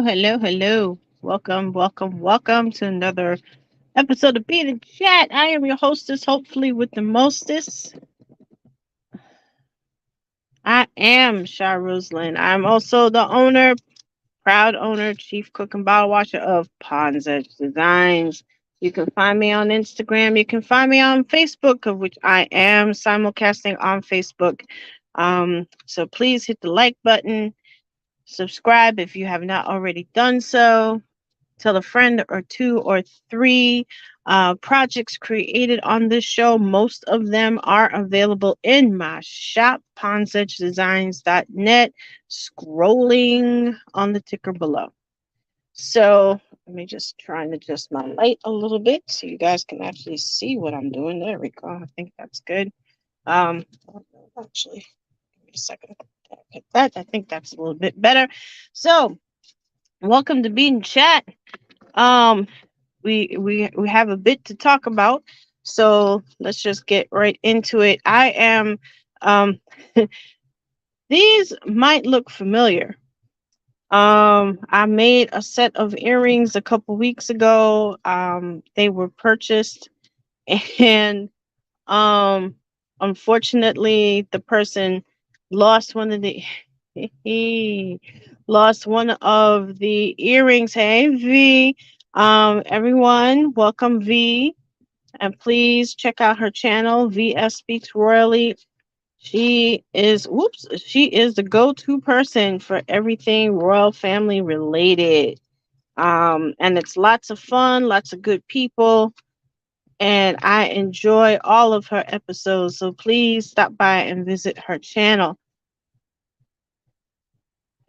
Hello, hello. Welcome to another episode of Bead and Chat. I am your hostess, hopefully with the mostest. I am Shy Rosalind. I'm also the owner, proud owner, chief cook and bottle washer of Pond's Edge Designs. You can find me on Instagram. You can find me on Facebook, of which I am simulcasting on Facebook. So please hit the like button, subscribe if you have not already done so. Tell a friend or two or three. Projects created on this show, most of them are available in my shop, ponsedgedesigns.net, scrolling on the ticker below. So let me just try and adjust my light a little bit so you guys can actually see what I'm doing. There we go. I think that's good. Actually, give me a second. That I think that's a little bit better. So welcome to Bean Chat. Um, we have a bit to talk about, so let's just get right into it. I am these might look familiar. I made a set of earrings a couple weeks ago. They were purchased, and unfortunately the person lost one of the he lost one of the earrings. Hey V, everyone, welcome V, and please check out her channel, VS Speaks Royally. She is the go-to person for everything royal family related. And it's lots of fun, lots of good people, and I enjoy all of her episodes. So please stop by and visit her channel.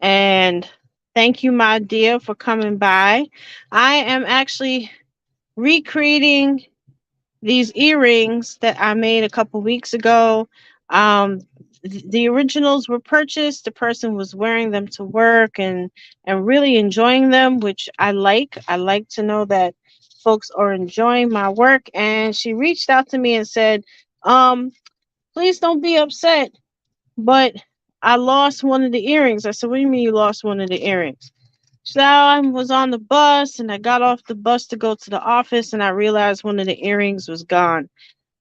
And thank you, my dear, for coming by. I am actually recreating these earrings that I made a couple weeks ago. The originals were purchased. The person was wearing them to work and really enjoying them, which I like. I like to know that folks are enjoying my work. And she reached out to me and said, please don't be upset, but I lost one of the earrings. I said, what do you mean you lost one of the earrings? So I was on the bus and I got off the bus to go to the office and I realized one of the earrings was gone.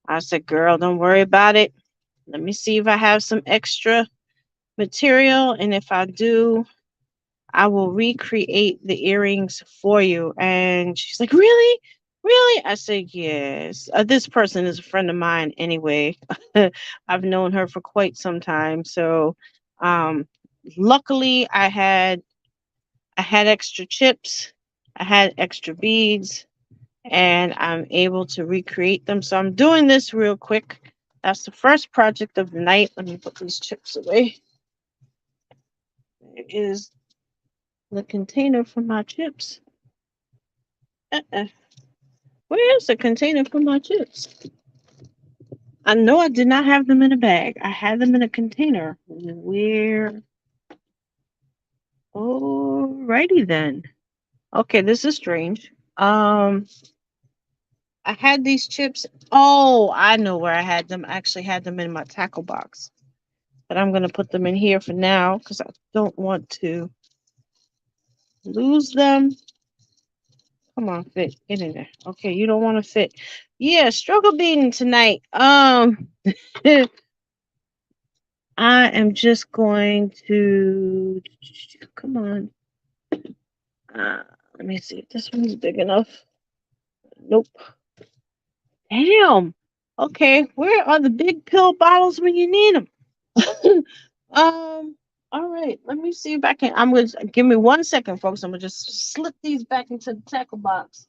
I said, girl, don't worry about it. Let me see if I have some extra material. And if I do, I will recreate the earrings for you. And she's like, really? Really? I said, yes. This person is a friend of mine anyway. I've known her for quite some time. So um, luckily I had extra chips, I had extra beads, and I'm able to recreate them. So I'm doing this real quick. That's the first project of the night. Let me put these chips away. There is the container for my chips. Where's the container for my chips? I know I did not have them in a bag. I had them in a container. Where? Alrighty then. Okay, this is strange. I had these chips. Oh, I know where I had them. I actually had them in my tackle box. But I'm going to put them in here for now because I don't want to lose them. Come on, fit. Get in there. Okay, you don't want to fit. Yeah, struggle beating tonight. I am just going to come on. Let me see if this one's big enough. Nope. Damn. Okay, where are the big pill bottles when you need them? All right. Let me see if I can. I'm gonna give me 1 second, folks. I'm gonna just slip these back into the tackle box.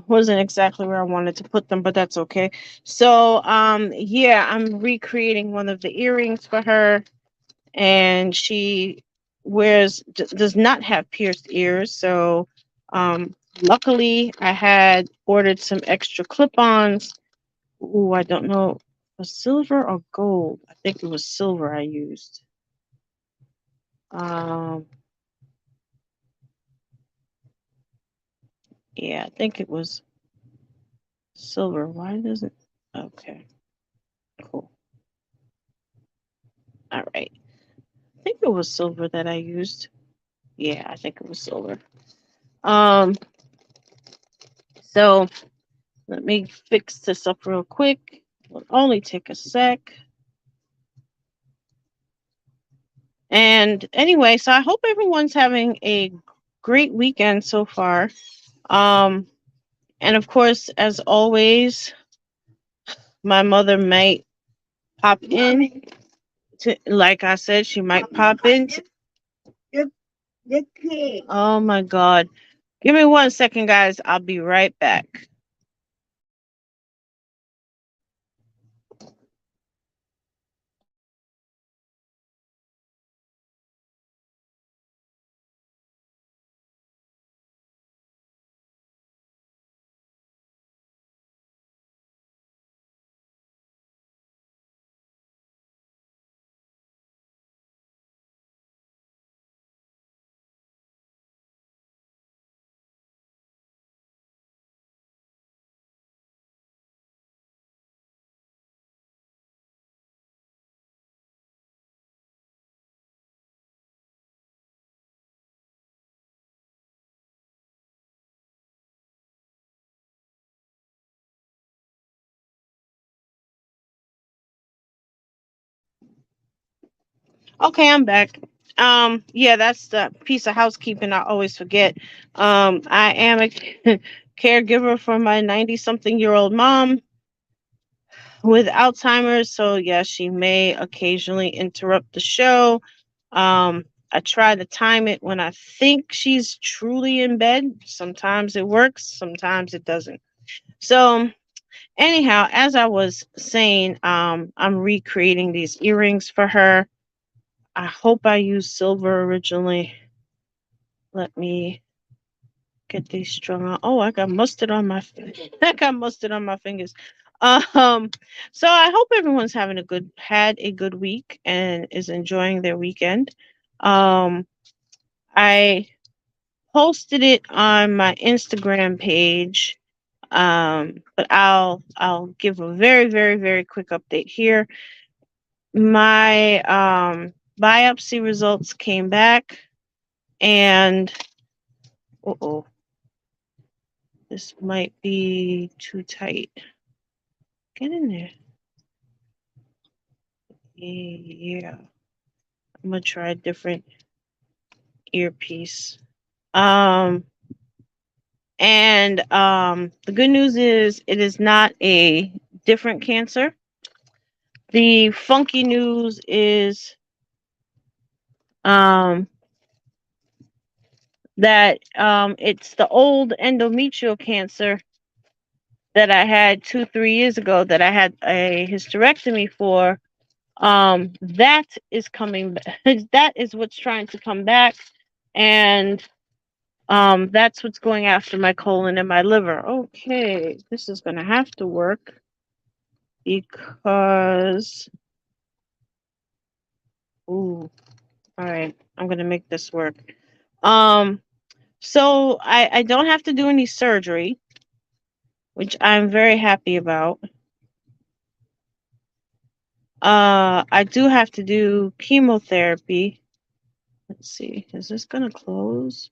Wasn't exactly where I wanted to put them, but that's okay. So, yeah, I'm recreating one of the earrings for her, and she does not have pierced ears. So, luckily, I had ordered some extra clip-ons. Ooh, I don't know, was silver or gold? I think it was silver I used. Um, yeah, I think it was silver. Why does it? Okay, cool. All right. I think it was silver that I used. Yeah, I think it was silver. Um, so let me fix this up real quick. It'll only take a sec. And anyway, so I hope everyone's having a great weekend so far. Um, and of course, as always, my mother might pop in to, like I said, she might pop in. Oh my God. Give me 1 second, guys. I'll be right back. Okay, I'm back. Yeah, that's the piece of housekeeping I always forget. I am a caregiver for my 90-something-year-old mom with Alzheimer's, so yeah, she may occasionally interrupt the show. I try to time it when I think she's truly in bed. Sometimes it works, sometimes it doesn't. So, anyhow, as I was saying, I'm recreating these earrings for her. I hope I used silver originally. Let me get these strung on. Oh, I got mustard on my I got mustard on my fingers. Um, so I hope everyone's having had a good week and is enjoying their weekend. Um, I posted it on my Instagram page. But I'll give a very, very, very quick update here. My biopsy results came back, and oh, this might be too tight. Get in there. Yeah. I'm gonna try a different earpiece. Um and the good news is it is not a different cancer. The funky news is um that it's the old endometrial cancer that I had 3 years ago that I had a hysterectomy for. That is coming that is what's trying to come back, and that's what's going after my colon and my liver. Okay, this is gonna have to work because ooh, all right, I'm gonna make this work. um so I don't have to do any surgery, which I'm very happy about. I do have to do chemotherapy. Let's see, is this gonna close?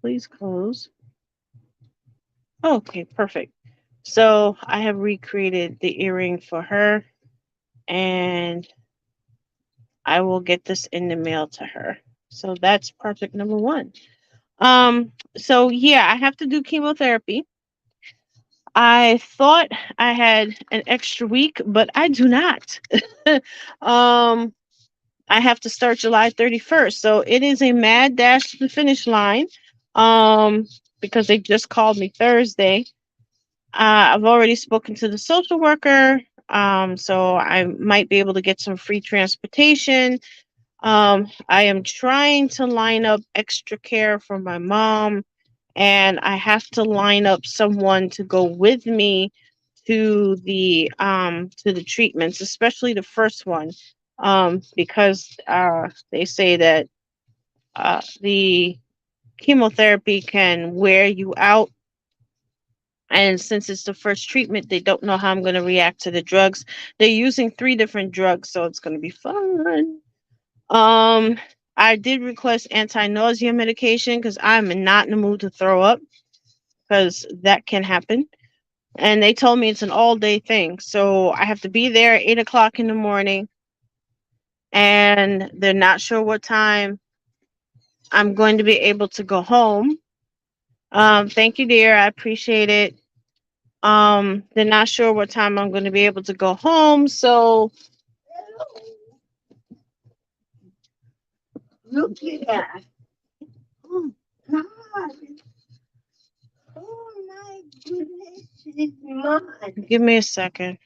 Please close. Okay, perfect. So I have recreated the earring for her, and I will get this in the mail to her. So that's project number one. So yeah, I have to do chemotherapy. I thought I had an extra week, but I do not. um, I have to start July 31st. So it is a mad dash to the finish line. Um, because they just called me Thursday. I've already spoken to the social worker. So I might be able to get some free transportation. I am trying to line up extra care for my mom, and I have to line up someone to go with me to the treatments, especially the first one, because they say that the chemotherapy can wear you out. And since it's the first treatment, they don't know how I'm going to react to the drugs. They're using three different drugs, so it's going to be fun. Um, I did request anti-nausea medication because I'm not in the mood to throw up, because that can happen. And they told me it's an all-day thing, so I have to be there at 8 o'clock in the morning, and they're not sure what time I'm going to be able to go home. Thank you, dear. I appreciate it. They're not sure what time I'm going to be able to go home, so look at that. Oh, God. Oh, my goodness. It's mine. Give me a second.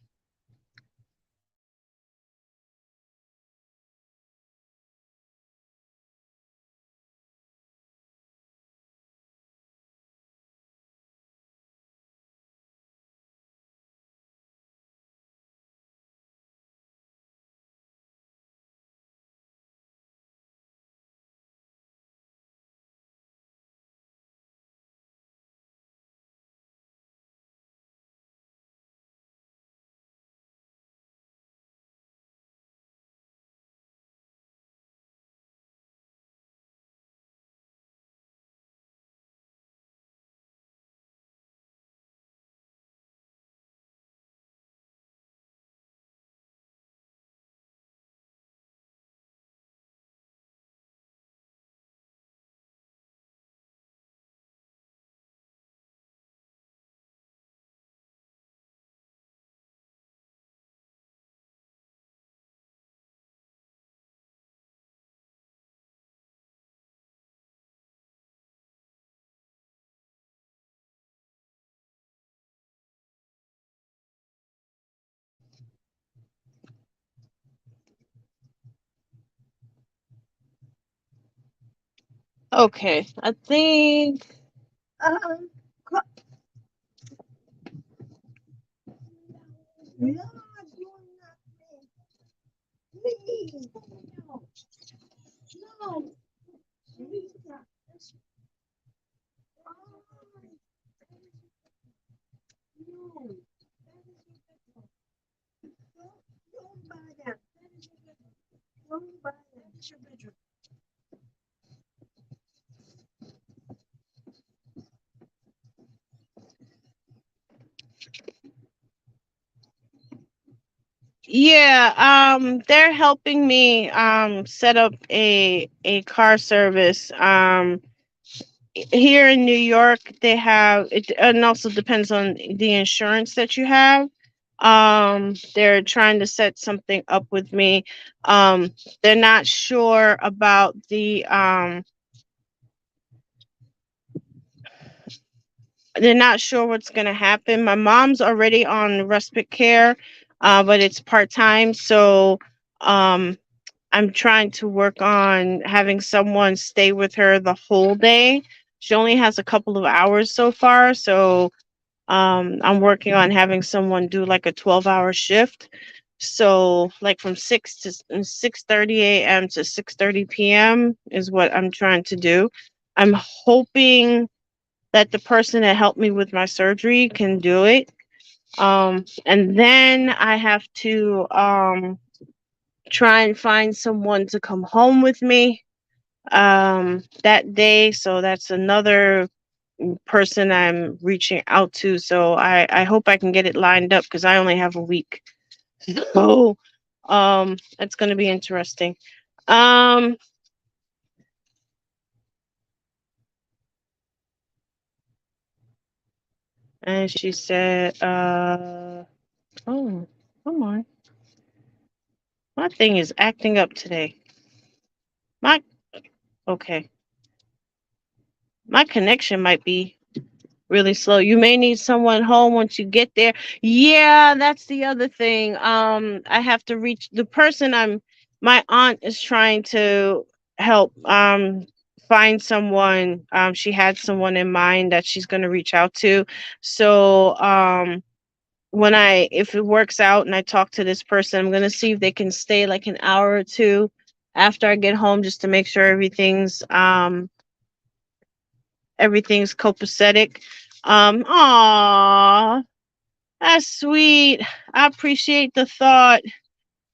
Okay, I think. Um, no, please. No, no, please. No, don't buy that. Don't buy that. Yeah, they're helping me set up a car service. Here in New York, they have it, and also depends on the insurance that you have. They're trying to set something up with me. They're not sure about the they're not sure what's going to happen. My mom's already on respite care, but it's part-time, so um I'm trying to work on having someone stay with her the whole day. She only has a couple of hours so far, so I'm working on having someone do like a 12-hour shift. So like from 6:30 a.m. to 6:30 p.m. is what I'm trying to do. I'm hoping that the person that helped me with my surgery can do it. And then I have to try and find someone to come home with me that day. So that's another person I'm reaching out to. So I hope I can get it lined up because I only have a week. So that's going to be interesting. Um And she said, oh, come on. My thing is acting up today. My, okay. My connection might be really slow. You may need someone home once you get there. Yeah, that's the other thing. I have to reach the person my aunt is trying to help find someone. She had someone in mind that she's going to reach out to. So, when if it works out and I talk to this person, I'm going to see if they can stay like an hour or two after I get home just to make sure everything's copacetic. Aw, that's sweet. I appreciate the thought.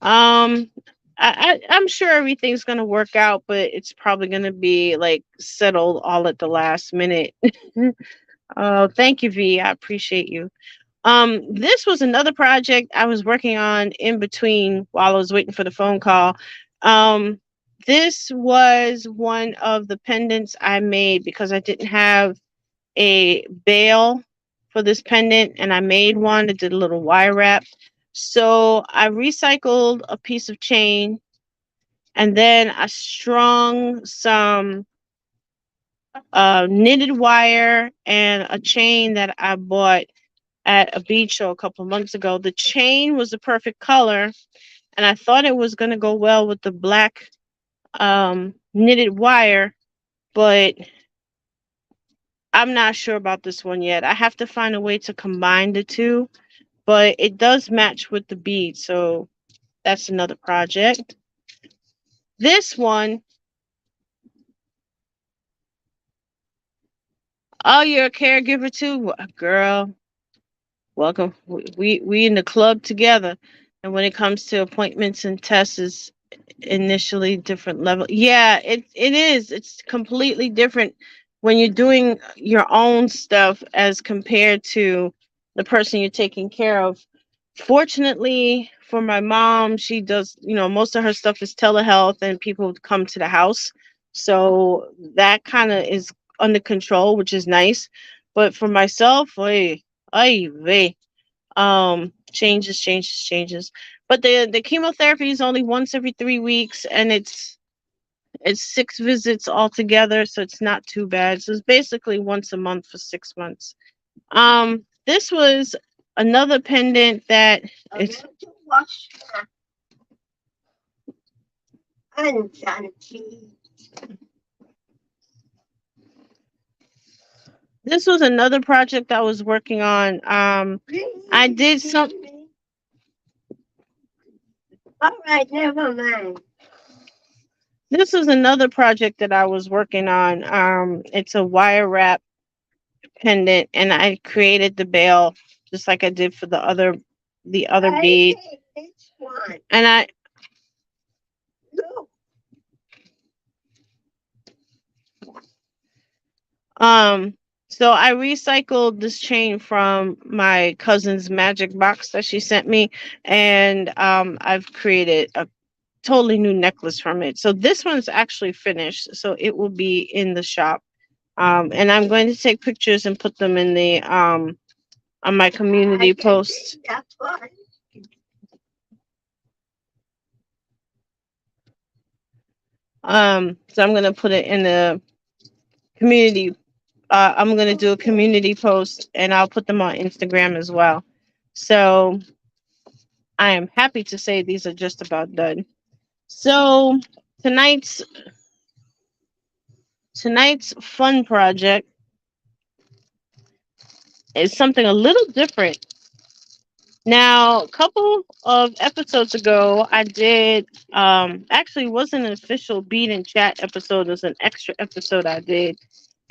Um, I'm sure everything's gonna work out, but it's probably gonna be like settled all at the last minute. Oh, thank you, V. I appreciate you. This was another project I was working on in between while I was waiting for the phone call. Um, this was one of the pendants I made because I didn't have a bail for this pendant and I made one. I did a little wire wrap. So I recycled a piece of chain and then I strung some knitted wire and a chain that I bought at a bead show a couple months ago. The chain was the perfect color and I thought it was going to go well with the black knitted wire, but I'm not sure about this one yet. I have to find a way to combine the two, but it does match with the bead. So that's another project. This one, oh, you're a caregiver too? Girl, welcome. We in the club together. And when it comes to appointments and tests, is initially different level. Yeah, it is. It's completely different when you're doing your own stuff as compared to the person you're taking care of. Fortunately for my mom, she does, most of her stuff is telehealth and people come to the house. So that kind of is under control, which is nice. But for myself, ay, changes. But the chemotherapy is only once every 3 weeks and it's 6 visits altogether, so it's not too bad. So it's basically once a month for 6 months. This was another pendant that it's this was another project I was working on. I did some. All right, never mind. This was another project that I was working on. It's a wire wrap pendant, and I created the bail just like I did for the other bead. And um so I recycled this chain from my cousin's magic box that she sent me, and I've created a totally new necklace from it. So this one's actually finished, so it will be in the shop. And I'm going to take pictures and put them in the on my community post. So I'm going to put it in the community. I'm going to do a community post and I'll put them on Instagram as well. So I am happy to say these are just about done. So tonight's tonight's fun project is something a little different. Now, a couple of episodes ago, I did actually wasn't an official Bead and Chat episode, it was an extra episode I did.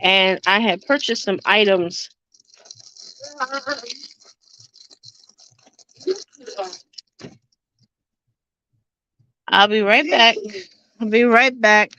And I had purchased some items. I'll be right back. I'll be right back.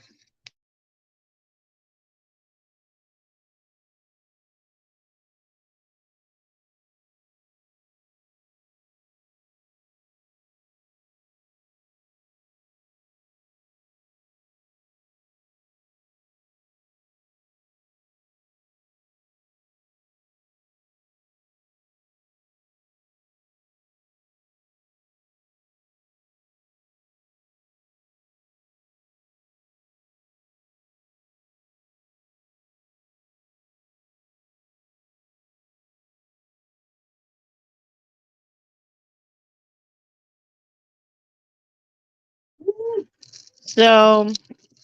So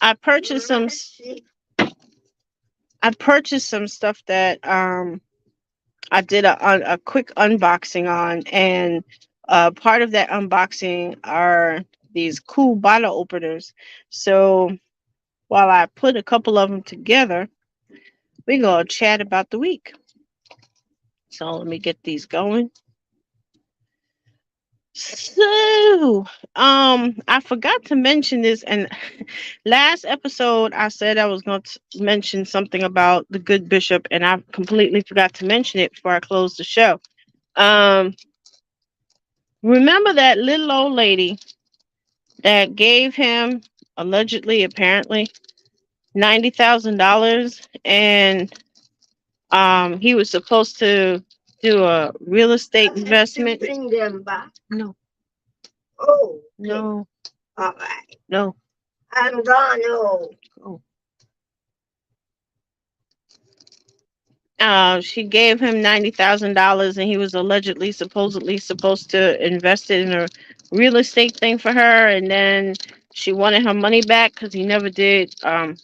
I purchased some I purchased some stuff that I did a quick unboxing on, and part of that unboxing are these cool bottle openers. So while I put a couple of them together, we gonna chat about the week. So let me get these going. So, I forgot to mention this, and last episode I said I was going to mention something about the good bishop, and I completely forgot to mention it before I closed the show. Um, remember that little old lady that gave him allegedly, apparently, $90,000, and he was supposed to do a real estate investment. Bring them back. No. Oh no. All right. No. I'm gone. Oh. She gave him $90,000, and he was allegedly, supposedly supposed to invest it in a real estate thing for her, and then she wanted her money back because he never did.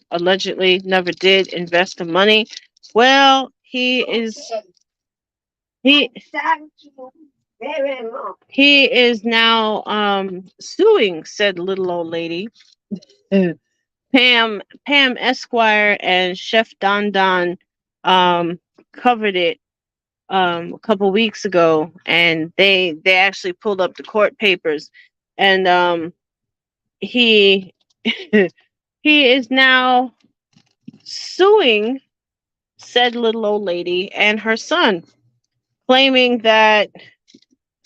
Allegedly, never did invest the money. Well, he thank you very much. He is now suing said little old lady. Pam Esquire and Chef Don Don covered it a couple weeks ago, and they actually pulled up the court papers, and he he is now suing said little old lady and her son, claiming that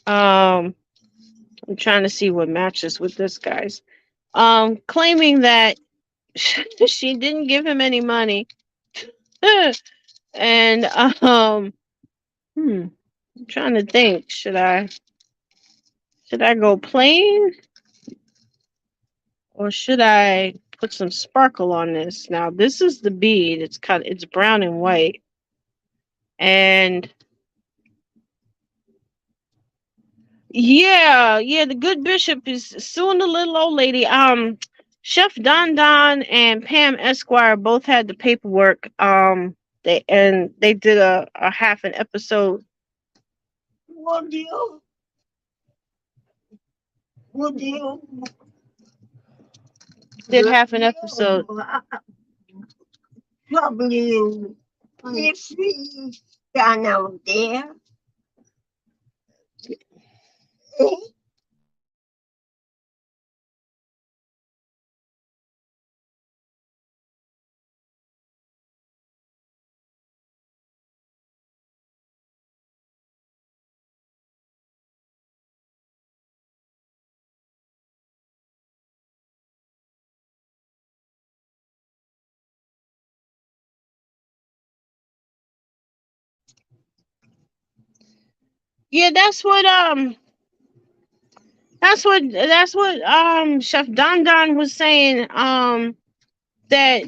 I'm trying to see what matches with this guy's claiming that she didn't give him any money. And I'm trying to think, should I go plain, or should I put some sparkle on this? Now this is the bead. It's brown and white. And yeah, the good bishop is suing the little old lady. Chef Don Don and Pam Esquire both had the paperwork. They did a half an episode. Would you? Would you? Did half an episode. W. If we stand out there. Yeah, that's what Chef Don Don was saying. That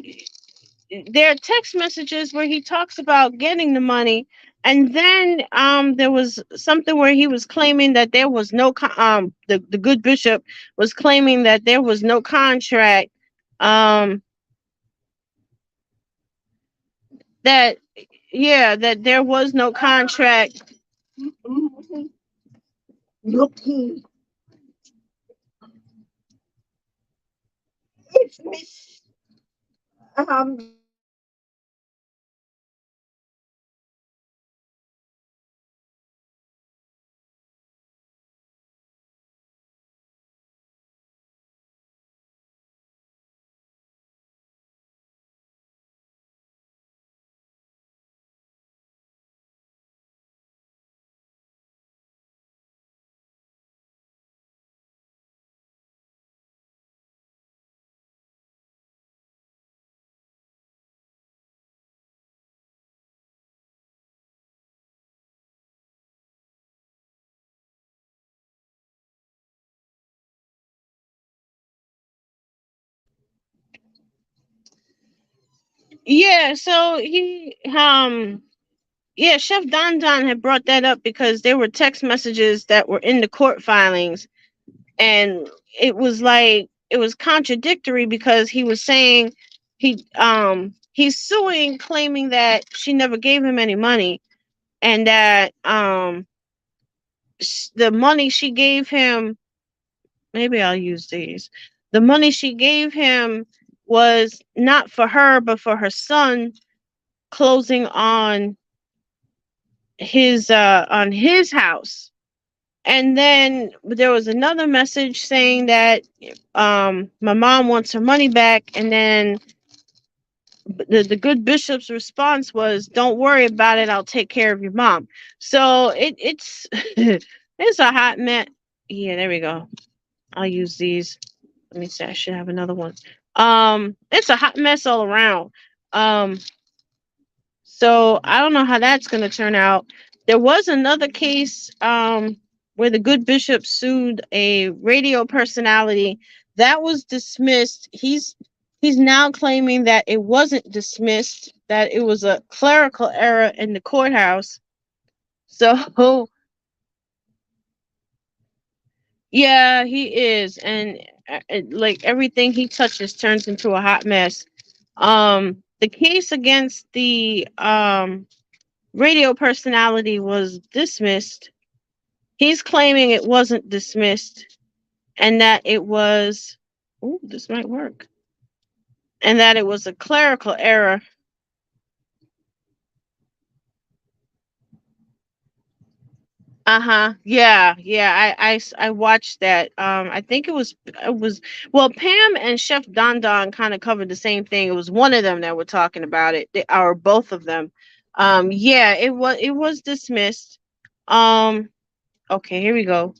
there are text messages where he talks about getting the money, and then there was something where he was claiming that there was no the good bishop was claiming that there was no contract, um that that there was no contract. Look here. It's Miss yeah, so Chef Don Don had brought that up because there were text messages that were in the court filings, and it was like it was contradictory because he was saying he's suing, claiming that she never gave him any money, and that the money she gave him, maybe I'll use these. The money she gave him was not for her, but for her son, closing on his house. And then there was another message saying that my mom wants her money back, and then the good bishop's response was, "Don't worry about it. I'll take care of your mom." So it's it's a hot mess. Yeah, there we go. I'll use these. Let me see. I should have another one. It's a hot mess all around. Um, so I don't know how that's going to turn out. There was another case where the good bishop sued a radio personality that was dismissed. He's now claiming that it wasn't dismissed, that it was a clerical error in the courthouse. So yeah, he is, and like everything he touches turns into a hot mess. The case against the radio personality was dismissed. He's claiming it wasn't dismissed, and that it was, oh, this might work, and that it was a clerical error. Uh-huh. Yeah, yeah. I watched that. I think it was well, Pam and Chef Don Don kind of covered the same thing. It was one of them that were talking about it, or both of them. Yeah, it was dismissed. Um, okay, here we go.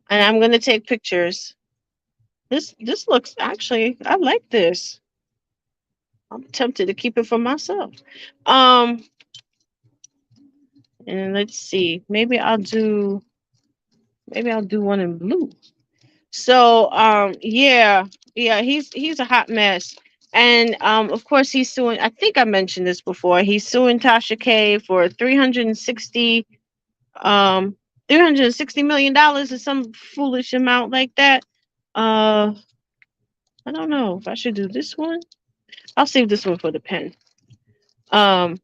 And I'm gonna take pictures. This looks, actually, I like this. I'm tempted to keep it for myself. Um, and let's see. Maybe I'll do one in blue. So yeah, yeah, he's a hot mess. And of course he's suing, I think I mentioned this before. He's suing Tasha K for 360 million dollars, or some foolish amount like that. Uh I don't know if I should do this one. I'll save this one for the pen. Um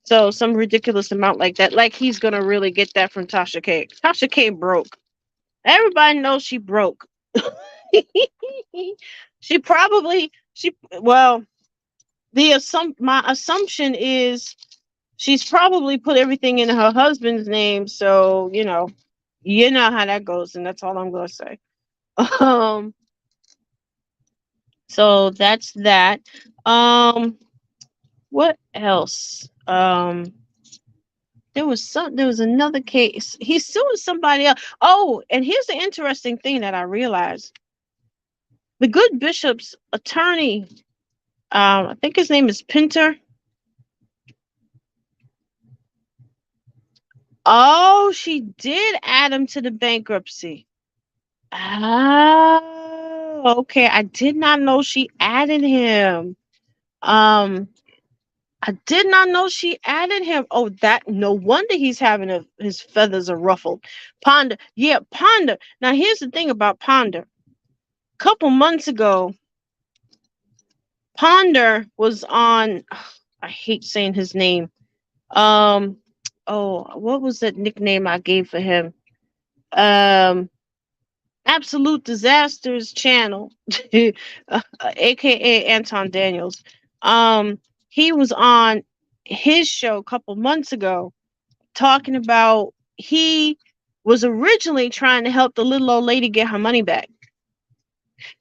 so some ridiculous amount like that. Like he's gonna really get that from Tasha K. Tasha K broke. Everybody knows she broke. she probably she well my assumption is she's probably put everything in her husband's name, so you know how that goes, and that's all I'm gonna say. um so that's that. um what else? There was another case. He's suing somebody else. Oh, and here's the interesting thing that I realized. The good bishop's attorney, I think his name is Pinter. Oh, she did add him to the bankruptcy. Oh, okay. I did not know she added him. Um, I did not know she added him. Oh, that, no wonder he's having his feathers are ruffled. Ponder. Yeah, Ponder. Now here's the thing about Ponder. A couple months ago, Ponder was on, I hate saying his name. Um, oh, what was that nickname I gave for him? Absolute Disasters channel, aka Anton Daniels. Um, he was on his show a couple months ago talking about he was originally trying to help the little old lady get her money back.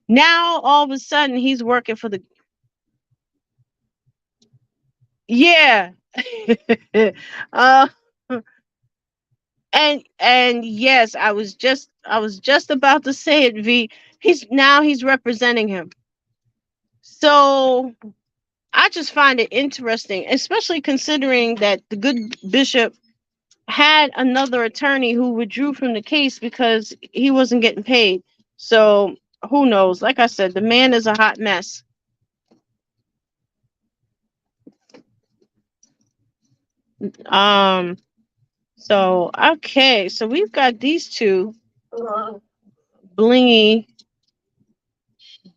Now all of a sudden he's working for the, yeah. uh and yes, I was just about to say it, V. He's representing him. So I just find it interesting, especially considering that the good bishop had another attorney who withdrew from the case because he wasn't getting paid. So who knows? Like I said, the man is a hot mess. Um, so okay, so we've got these two. blingy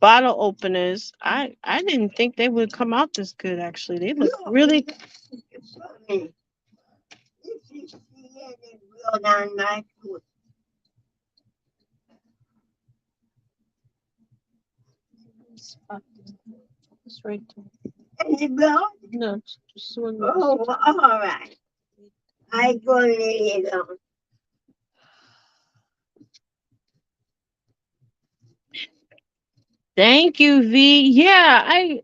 bottle openers. I didn't think they would come out this good. Actually, they look really. It's right there. No, just one. Oh, all right. I go lay it on. Thank you, V. Yeah, I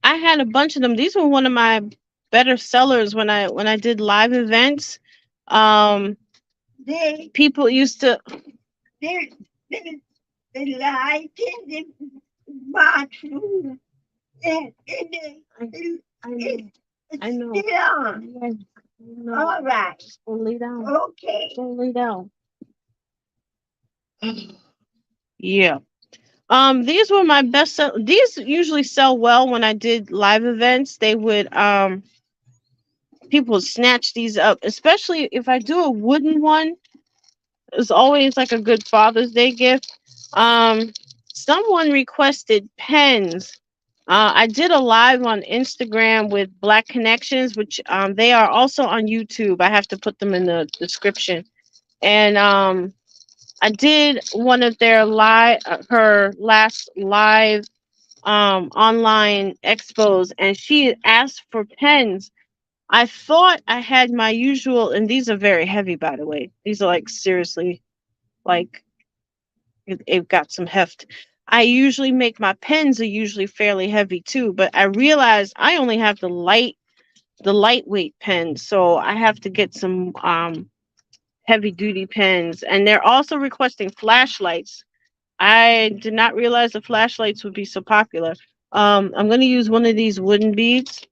had a bunch of them. These were one of my better sellers when I did live events. Um People used to they they light in the bathroom. I know. I know. Yeah, no. All right. Just go lay down. Okay. Go lay down. Yeah. These were my best these usually sell well when I did live events. They would people would snatch these up, especially if I do a wooden one. It's always like a good Father's Day gift. Someone requested pens. I did a live on Instagram with Black Connections, which they are also on YouTube. I have to put them in the description. And I did one of their live, her last live online expos, and she asked for pens. I thought I had my usual, and these are very heavy, by the way. These are like seriously, like it got some heft. I usually make my pens are usually fairly heavy too, but I realized I only have the lightweight pens, so I have to get some heavy duty pens. And they're also requesting flashlights. I did not realize the flashlights would be so popular. I'm going to use one of these wooden beads.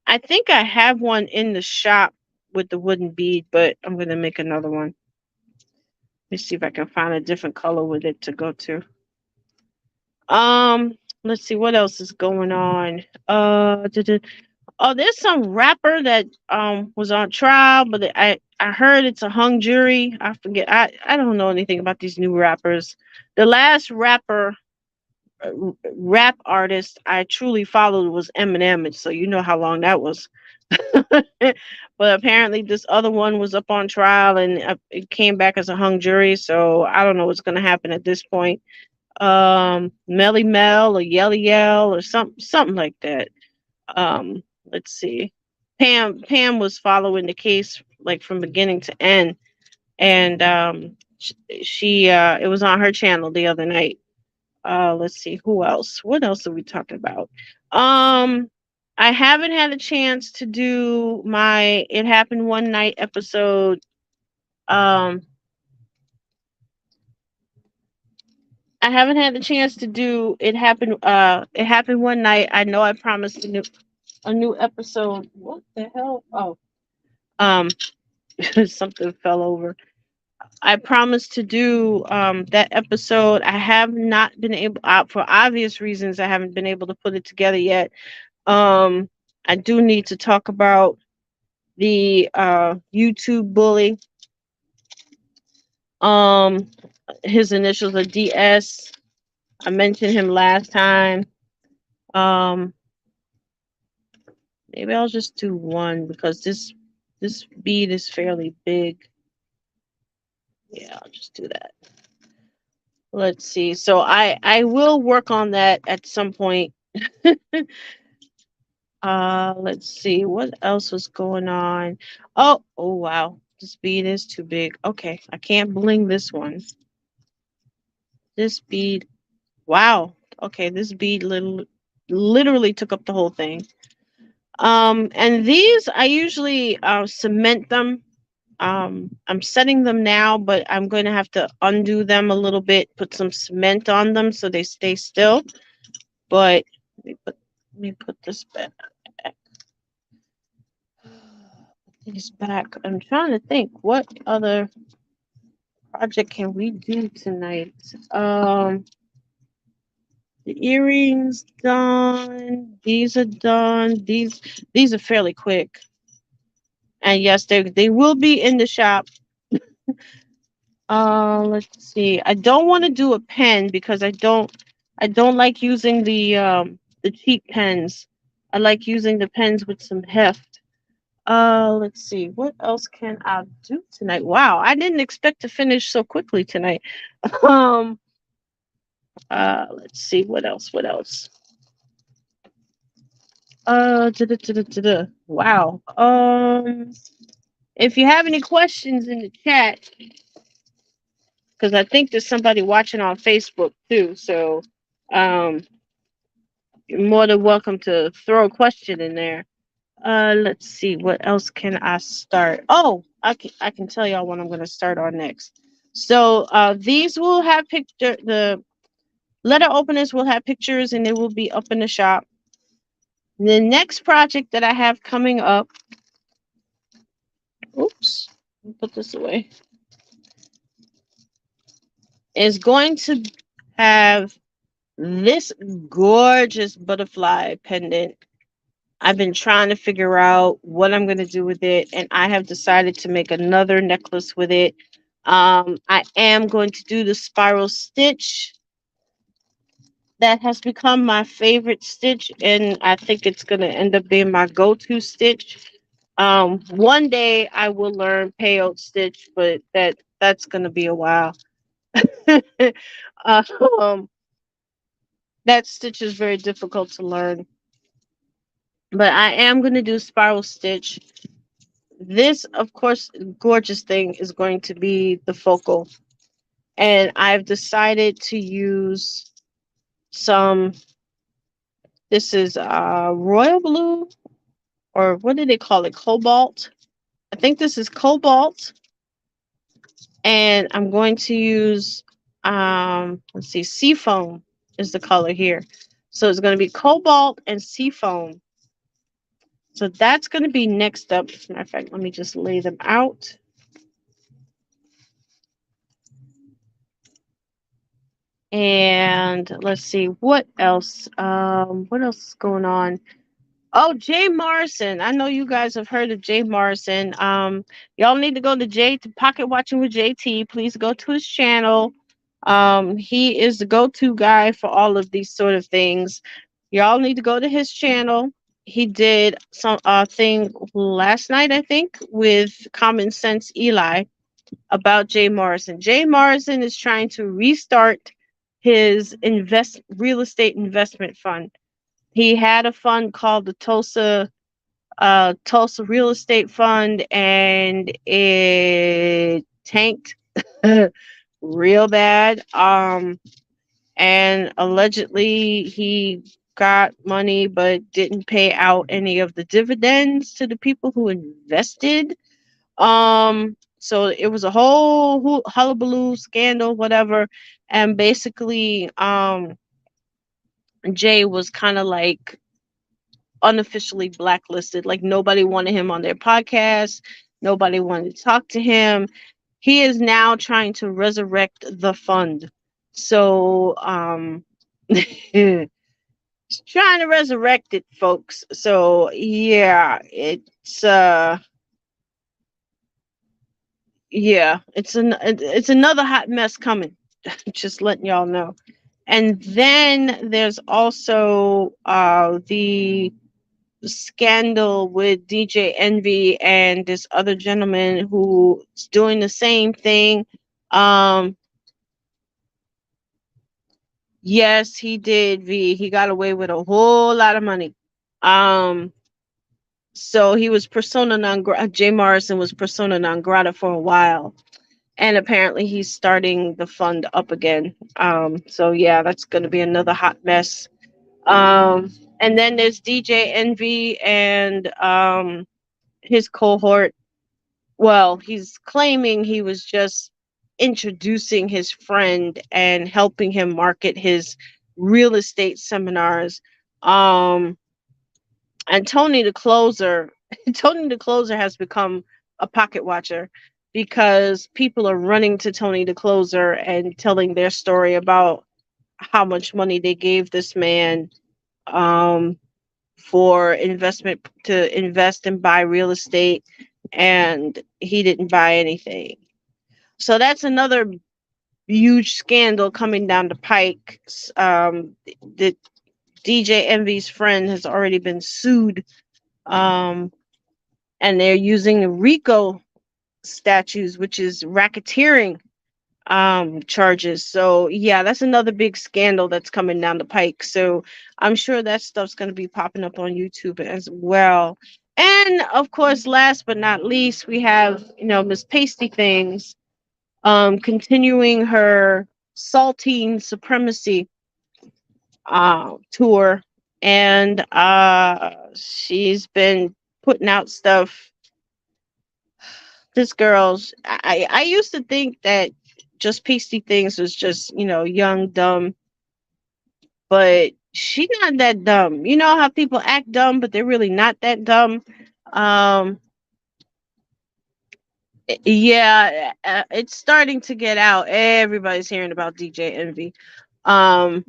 I think I have one in the shop with the wooden bead, but I'm going to make another one. Let me see if I can find a different color with it to go to. Let's see what else is going on. Oh, there's some rapper that was on trial, but I heard it's a hung jury. I forget. I don't know anything about these new rappers. The last uh, rap artist I truly followed was Eminem, and so you know how long that was. But apparently this other one was up on trial, and it came back as a hung jury. So I don't know what's going to happen at this point. Melly Mel or Yelly Yell or something like that. Let's see. Pam was following the case like from beginning to end, and she it was on her channel the other night. Let's see who else. What else are we talking about? Um, I haven't had a chance to do my It Happened One Night episode. Um, I haven't had the chance to do It Happened. It Happened One Night. I know I promised a new episode. What the hell? Oh, um, something fell over. I promised to do that episode. I have not been able, for obvious reasons, I haven't been able to put it together yet. Um, I do need to talk about the YouTube bully. Um, his initials are DS. I mentioned him last time. Um, Maybe I'll just do one because this bead is fairly big. Yeah, I'll just do that. Let's see. So I will work on that at some point. Let's see what else was going on. Oh wow. This bead is too big. Okay, I can't bling this one. This bead. Wow. Okay, this bead literally took up the whole thing. And these I usually cement them. I'm setting them now, but I'm going to have to undo them a little bit, put some cement on them so they stay still. But let me put this back. These back. I'm trying to think what other project can we do tonight. The earrings done. These are done. These are fairly quick. And yes, they will be in the shop. Let's see. I don't want to do a pen because I don't like using the cheap pens. I like using the pens with some heft. Let's see. What else can I do tonight? Wow, I didn't expect to finish so quickly tonight. Um, let's see. What else? What else? Wow. If you have any questions in the chat, because I think there's somebody watching on Facebook too, so um, you're more than welcome to throw a question in there. Let's see. What else can I start? Oh, I can tell y'all what I'm going to start on next. So these will have picture. The letter openers will have pictures, and they will be up in the shop. The next project that I have coming up. Oops, let me put this away. Is going to have this gorgeous butterfly pendant. I've been trying to figure out what I'm going to do with it, and I have decided to make another necklace with it. I am going to do the spiral stitch. That has become my favorite stitch, and I think it's going to end up being my go-to stitch. One day I will learn peyote stitch, but that's going to be a while. um, that stitch is very difficult to learn, but I am going to do spiral stitch. This, of course, gorgeous thing is going to be the focal, and I've decided to use some. This is royal blue, or what do they call it? Cobalt. I think this is cobalt, and I'm going to use let's see, seafoam is the color here. So it's going to be cobalt and seafoam. So that's going to be next up. As a matter of fact, let me just lay them out. And let's see what else. What else is going on? Oh, Jay Morrison. I know you guys have heard of Jay Morrison. Y'all need to go to Pocket Watching with JT. Please go to his channel. He is the go-to guy for all of these sort of things. Y'all need to go to his channel. He did some thing last night, I think, with Common Sense Eli about Jay Morrison. Jay Morrison is trying to restart his real estate investment fund. He had a fund called the Tulsa Real Estate Fund, and it tanked real bad. And allegedly he got money but didn't pay out any of the dividends to the people who invested. So it was a whole hullabaloo scandal, whatever. And basically, Jay was kind of like unofficially blacklisted. Like nobody wanted him on their podcast. Nobody wanted to talk to him. He is now trying to resurrect the fund. So, he's trying to resurrect it, folks. So yeah, it's another hot mess coming. Just letting y'all know. And then there's also the scandal with DJ Envy and this other gentleman who's doing the same thing. Yes, he did. He got away with a whole lot of money. Um, so he was persona non grata. Jay Morrison was persona non grata for a while, and apparently he's starting the fund up again. So yeah, that's going to be another hot mess. And then there's DJ Envy and his cohort. Well, he's claiming he was just introducing his friend and helping him market his real estate seminars. Um, and Tony the closer, Tony the closer has become a pocket watcher because people are running to Tony the closer and telling their story about how much money they gave this man um, for investment to invest and buy real estate, and he didn't buy anything. So that's another huge scandal coming down the pike. The DJ Envy's friend has already been sued, um, and they're using RICO statutes, which is racketeering charges. So yeah, that's another big scandal that's coming down the pike. So I'm sure that stuff's going to be popping up on YouTube as well. And of course, last but not least, we have, Miss Pasty Things continuing her saltine supremacy tour, and she's been putting out stuff. This girl's I used to think that just Pasty Things was just, young, dumb, but she's not that dumb. You know how people act dumb, but they're really not that dumb. Um, yeah, it's starting to get out. Everybody's hearing about DJ Envy. Um,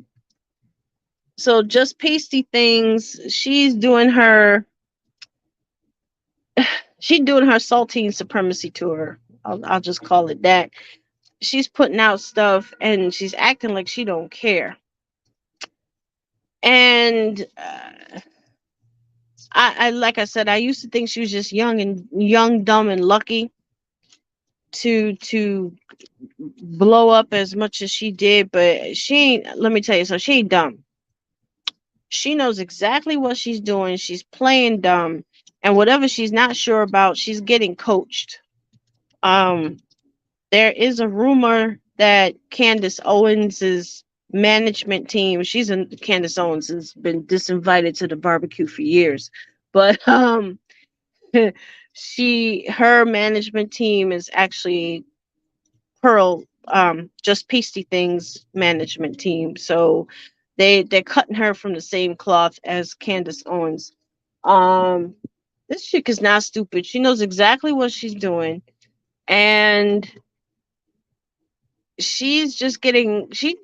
so just Pasty Things, she's doing her saltine supremacy tour. I'll just call it that. She's putting out stuff and she's acting like she don't care. And I like I said, I used to think she was just young, dumb, and lucky to blow up as much as she did. But she ain't. Let me tell you, so she ain't dumb. She knows exactly what she's doing. She's playing dumb, and whatever she's not sure about, she's getting coached. Um, there is a rumor that Candace Owens's management team, Candace Owens has been disinvited to the barbecue for years, but her management team is actually Pearl, just Pasty Things management team. So they're cutting her from the same cloth as Candace Owens. Um, this chick is not stupid. She knows exactly what she's doing, and she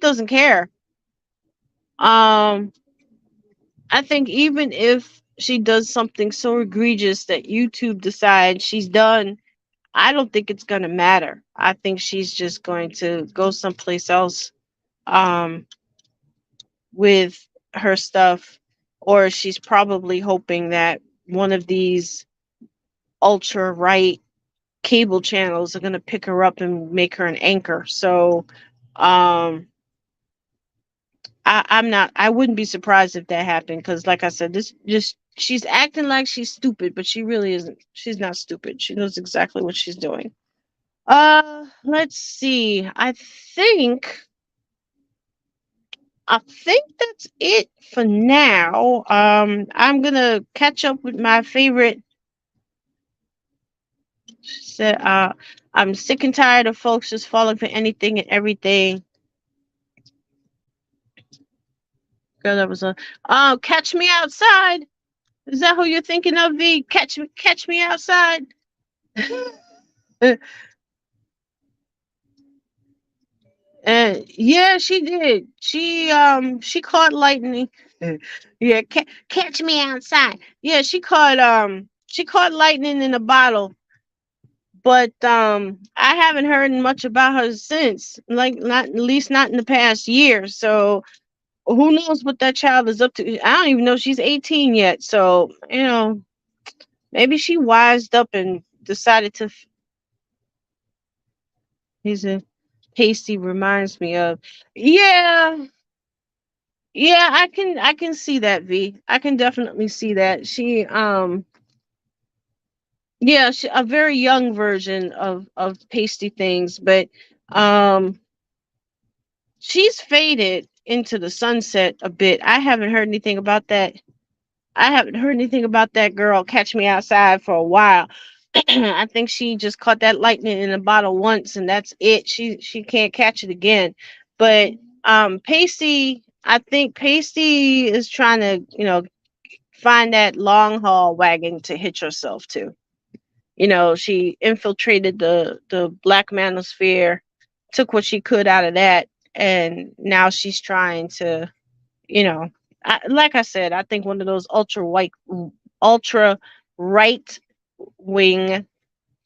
doesn't care. Um, I think even if she does something so egregious that YouTube decides she's done, I don't think it's gonna matter. I think she's just going to go someplace else um with her stuff, or she's probably hoping that one of these ultra right cable channels are gonna pick her up and make her an anchor. So um I wouldn't be surprised if that happened, because like I said, this just she's acting like she's stupid, but she really isn't. She's not stupid. She knows exactly what she's doing. Let's see. I think that's it for now. I'm gonna catch up with my favorite. Said, I'm sick and tired of folks just falling for anything and everything. Girl, that was a. Oh, catch me outside. Is that who you're thinking of, V? Catch me outside. Yeah, she did. She caught lightning. Yeah, catch me outside. Yeah, she caught lightning in a bottle, but I haven't heard much about her since. Like, not at least not in the past year. So who knows what that child is up to? I don't even know if she's 18 yet. So maybe she wised up and decided to. He's a Pasty reminds me of. Yeah, yeah, I can see that, V. I can definitely see that. She a very young version of Pasty Things, but um she's faded into the sunset a bit. I haven't heard anything about that girl Catch Me Outside for a while. I think she just caught that lightning in a bottle once and that's it. She can't catch it again. But Pasty, I think Pasty is trying to, find that long haul wagon to hitch herself to. She infiltrated the black manosphere, took what she could out of that, and now she's trying to, you know, like I said, I think one of those ultra right wing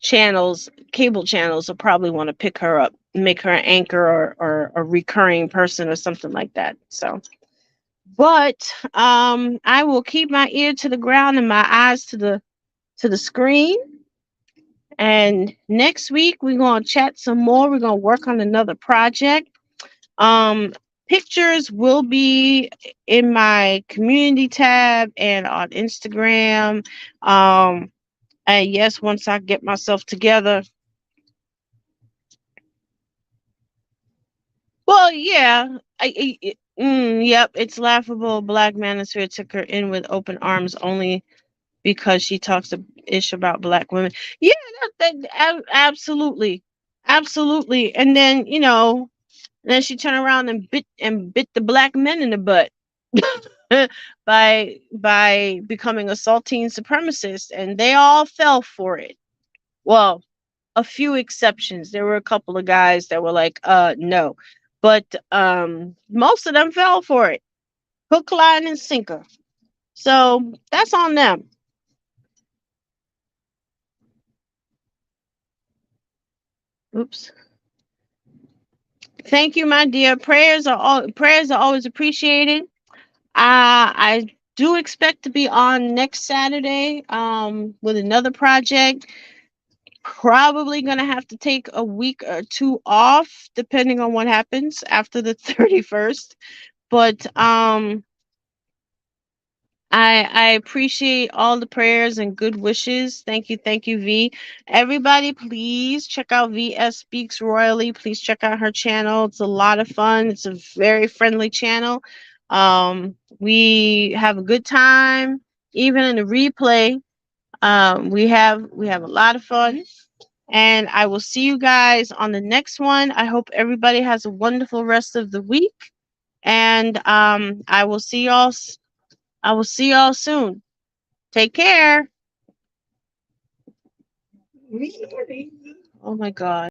channels, cable channels, will probably want to pick her up, make her an anchor or a recurring person or something like that. So, but I will keep my ear to the ground and my eyes to the screen. And next week we're gonna chat some more. We're gonna work on another project. Um, Pictures will be in my community tab and on Instagram. And yes, once I get myself together. Well, yeah. Yep, it's laughable. Black Manosphere took her in with open arms only because she talks ish about black women. Yeah, absolutely, absolutely. And then then she turned around and bit the black men in the butt by becoming a saltine supremacist, and they all fell for it. Well, a few exceptions. There were a couple of guys that were like, no. But most of them fell for it. Hook, line, and sinker. So that's on them. Oops. Thank you, my dear. Prayers are always appreciated. I do expect to be on next Saturday with another project. Probably gonna have to take a week or two off, depending on what happens after the 31st. But I appreciate all the prayers and good wishes. Thank you, V. Everybody, please check out VS Speaks Royally. Please check out her channel. It's a lot of fun. It's a very friendly channel. We have a good time, even in the replay. We have a lot of fun. And I will see you guys on the next one. I hope everybody has a wonderful rest of the week. And I will see y'all soon. Take care. Oh my God.